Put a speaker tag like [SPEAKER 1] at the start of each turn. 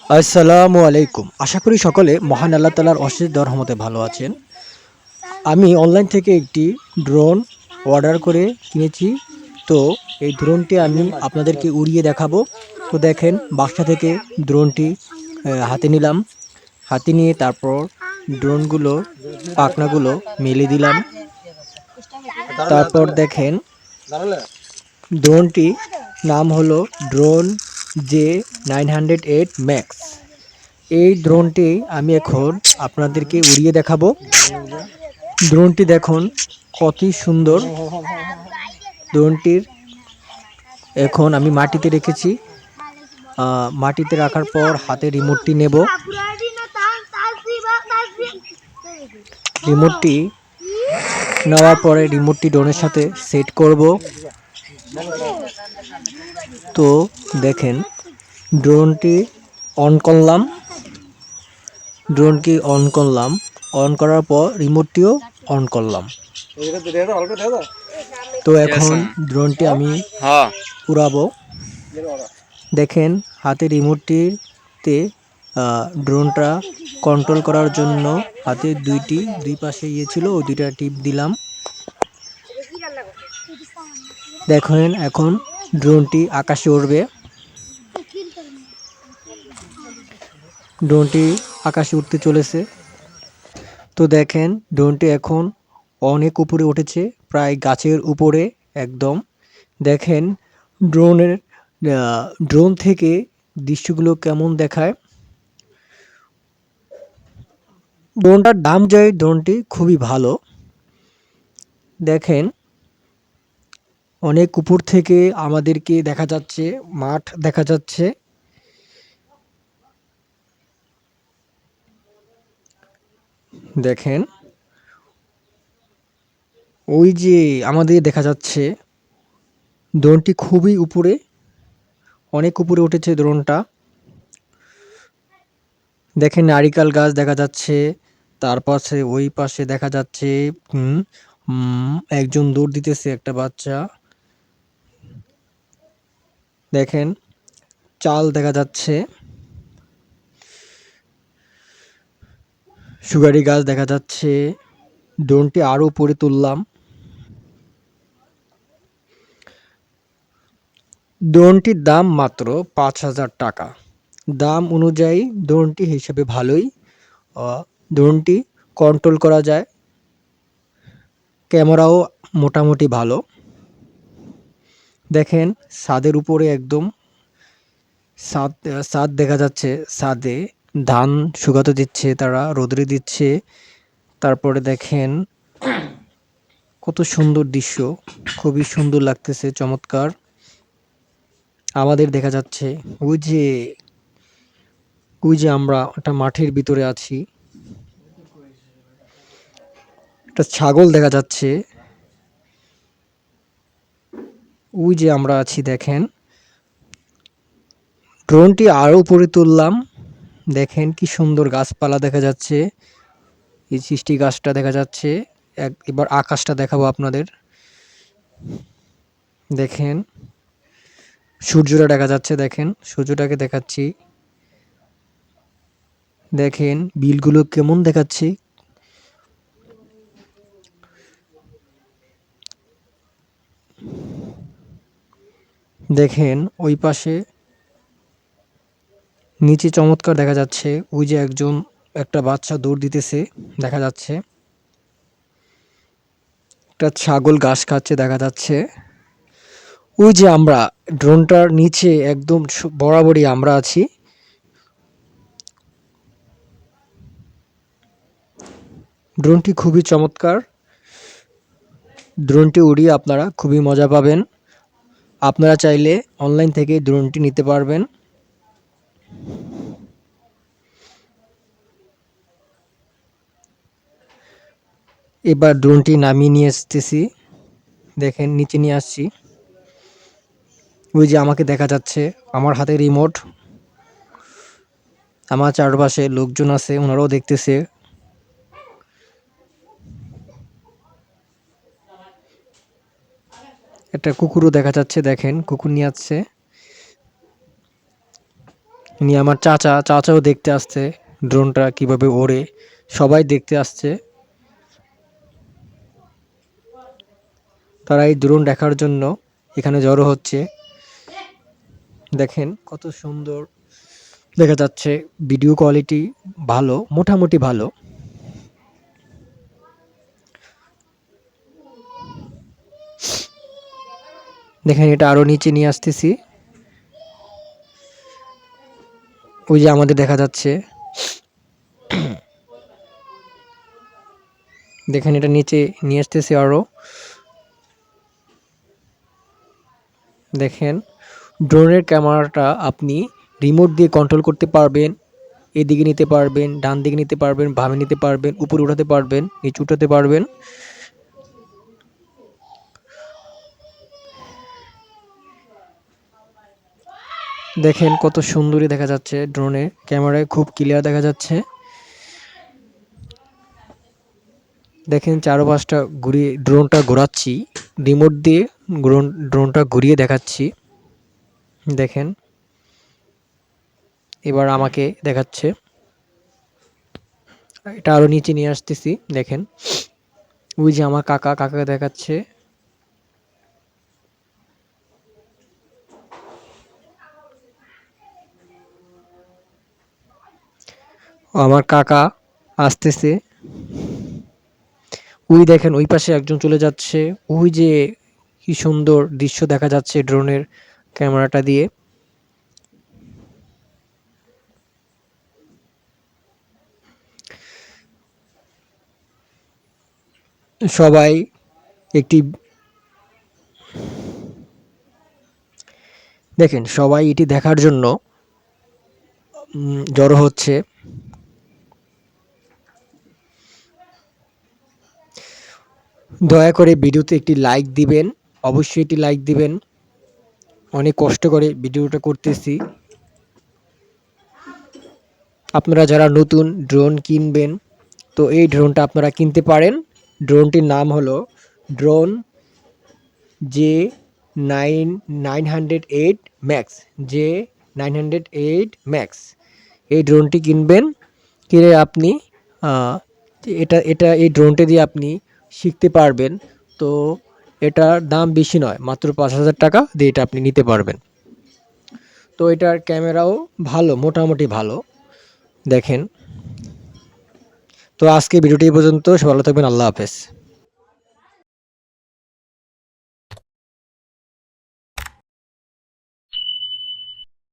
[SPEAKER 1] আসসালামু আলাইকুম। আশা করি সকলে মহান আল্লাহ তাআলার অশেষ রহমতে ভালো আছেন। আমি অনলাইন থেকে একটি ড্রোন অর্ডার করে কিনেছি। তো এই ড্রোনটি আমি আপনাদেরকে উড়িয়ে দেখাবো। তো দেখেন বাসা থেকে ড্রোনটি হাতে নিলাম। হাতে নিয়ে তারপর ড্রোনগুলো পাখনাগুলো মেলে দিলাম। তারপর দেখেন ড্রোনটি নাম হলো ড্রোন J908 ম্যাক্স। এই ড্রোনটি আমি এখন আপনাদেরকে উড়িয়ে দেখাবো। ড্রোনটি দেখুন কতই সুন্দর। ড্রোনটির এখন আমি মাটিতে রেখেছি। মাটিতে রাখার পর হাতে রিমোটটি নেব। রিমোটটি নেওয়ার পরে রিমোটটি ড্রোনের সাথে সেট করব। তো দেখেন ড্রোনটি অন করলাম। ড্রোনটি অন করলাম। অন করার পর রিমোটটিও অন করলাম। তো এখন ড্রোনটি আমি উড়াবো। দেখেন হাতে রিমোটটিতে ড্রোনটা কন্ট্রোল করার জন্য হাতে দুই পাশে ছিল, ওই দুইটা টিপ দিলাম। দেখেন এখন ড্রোনটি আকাশে উড়বে। ড্রোনটি আকাশে উঠতে চলেছে। তো দেখেন ড্রোনটি এখন অনেক উপরে উঠেছে, প্রায় গাছের উপরে একদম। দেখেন ড্রোনের ড্রোন থেকে দৃশ্যগুলো কেমন দেখায়। ড্রোনটার দাম যায়, ড্রোনটি খুবই ভালো। দেখেন অনেক উপর থেকে আমাদেরকে দেখা যাচ্ছে, মাঠ দেখা যাচ্ছে। দেখেন ওই যে আমাদের দেখা যাচ্ছে ড্রোনটি খুবই উপরে, অনেক উপরে উঠেছে ড্রোনটা। দেখেন নারিকেল গাছ দেখা যাচ্ছে, তার পাশে ওই পাশে দেখা যাচ্ছে একজন দৌড় দিতেছে, একটা বাচ্চা। দেখেন চাল দেখা যাচ্ছে, সুগারি গাছ দেখা যাচ্ছে। ড্রোনটি আরো উপরে তুললাম। ড্রোনটির দাম মাত্র ৫,০০০ টাকা। দাম অনুযায়ী ড্রোনটি হিসেবে ভালোই। ড্রোনটি কন্ট্রোল করা যায়, ক্যামেরাও মোটামুটি ভালো। দেখেন ছাদের উপরে একদম ছাদ দেখা যাচ্ছে। ছাদে ধান শুকাতে দিচ্ছে, তারা রোদরে দিচ্ছে। তারপরে দেখেন কত সুন্দর দৃশ্য, খুবই সুন্দর লাগতেছে, চমৎকার। আমাদের দেখা যাচ্ছে ওই যে আমরা একটা মাঠের ভিতরে আছি। একটা ছাগল দেখা যাচ্ছে। ওই যে আমরা আছি দেখেন। ড্রোনটি আরো উপরে তুললাম। দেখেন কি সুন্দর গাছপালা দেখা যাচ্ছে। এই সৃষ্টি গাছটা দেখা যাচ্ছে। এবার আকাশটা দেখাবো আপনাদের। দেখেন সূর্যটা দেখা যাচ্ছে। দেখেন সূর্যটাকে দেখাচ্ছি। দেখেন বিলগুলো কেমন দেখাচ্ছে। দেখেন ওই পাশে নিচে চমৎকার দেখা যাচ্ছে। ওই যে একটা বাচ্চা দৌড় দিতেছে দেখা যাচ্ছে। একটা ছাগল ঘাস খাচ্ছে দেখা যাচ্ছে। ওই যে আমরা ড্রোনটার নিচে একদম বরাবরই আমরা আছি। ড্রোনটি খুবই চমৎকার। ড্রোনটি উড়িয়ে আপনারা খুবই মজা পাবেন। আপনারা চাইলে অনলাইন থেকে ড্রোনটি নিতে পারবেন। এবার ড্রোনটি নামিয়ে নিয়ে আসতেছি। দেখেন নিচে নিয়ে আসছি। ওই যে আমাকে দেখা যাচ্ছে, আমার হাতে রিমোট। আমার চারপাশে লোকজন আছে, ওনারাও দেখতেছে। একটা কুকুরও দেখা যাচ্ছে। দেখেন কুকুর নিয়ে আসছে। ইনি আমার চাচাও দেখতে আসছে ড্রোনটা কিভাবে ওড়ে, সবাই দেখতে আসছে। তারা এই ড্রোন দেখার জন্য এখানে জড়ো হচ্ছে। দেখেন কত সুন্দর দেখা যাচ্ছে, ভিডিও কোয়ালিটি ভালো, মোটামুটি ভালো। দেখেন এটা আরো নিচে নিয়ে আসতেছি, ওই যে আমাদের দেখা যাচ্ছে। দেখেন এটা নিচে নিয়ে আসতেছি আরো। দেখেন ড্রোনের ক্যামেরাটা আপনি রিমোট দিয়ে কন্ট্রোল করতে পারবেন, এদিকে নিতে পারবেন, ডান দিকে নিতে পারবেন, বামে নিতে পারবেন, উপরে উঠাতে পারবেন, নিচে উঠাতে পারবেন। দেখেন কত সুন্দরই দেখা যাচ্ছে, ড্রোনে ক্যামেরায় খুব ক্লিয়ার দেখা যাচ্ছে। দেখেন চারপাশটা ঘুরিয়ে ড্রোনটা ঘোরাচ্ছি, রিমোট দিয়ে ড্রোনটা ঘুরিয়ে দেখাচ্ছি। দেখেন এবার আমাকে দেখাচ্ছে, এটা আরো নিচে নিয়ে আসতেছি। দেখেন ওই যে আমার কাকাকে দেখাচ্ছে। আমার কাকা আসতেছে, ওই দেখেন ওই পাশে একজন চলে যাচ্ছে। ওই যে কি সুন্দর দৃশ্য দেখা যাচ্ছে ড্রোনের ক্যামেরাটা দিয়ে। সবাই একটি দেখেন সবাই এটি দেখার জন্য জড়ো হচ্ছে। দয়া করে ভিডিওতে একটি লাইক দিবেন, অবশ্যই একটি লাইক দিবেন। অনেক কষ্ট করে ভিডিওটা করতেছি। আপনারা যারা নতুন ড্রোন কিনবেন, তো এই ড্রোনটা আপনারা কিনতে পারেন। ড্রোনটির নাম হলো drone J 908 max, J 908 max. এই ড্রোনটি কিনবেন, কিনে আপনি এই ড্রোনটি দিয়ে আপনি শিখতে পারবেন। তো এটার দাম বেশি নয়, মাত্র ৫,০০০ টাকা দিয়ে এটা আপনি নিতে পারবেন। তো এটার ক্যামেরাও ভালো, মোটামুটি ভালো। দেখেন, তো আজকে ভিডিওটি এই পর্যন্ত। সবাই ভালো থাকবেন, আল্লাহ হাফেজ।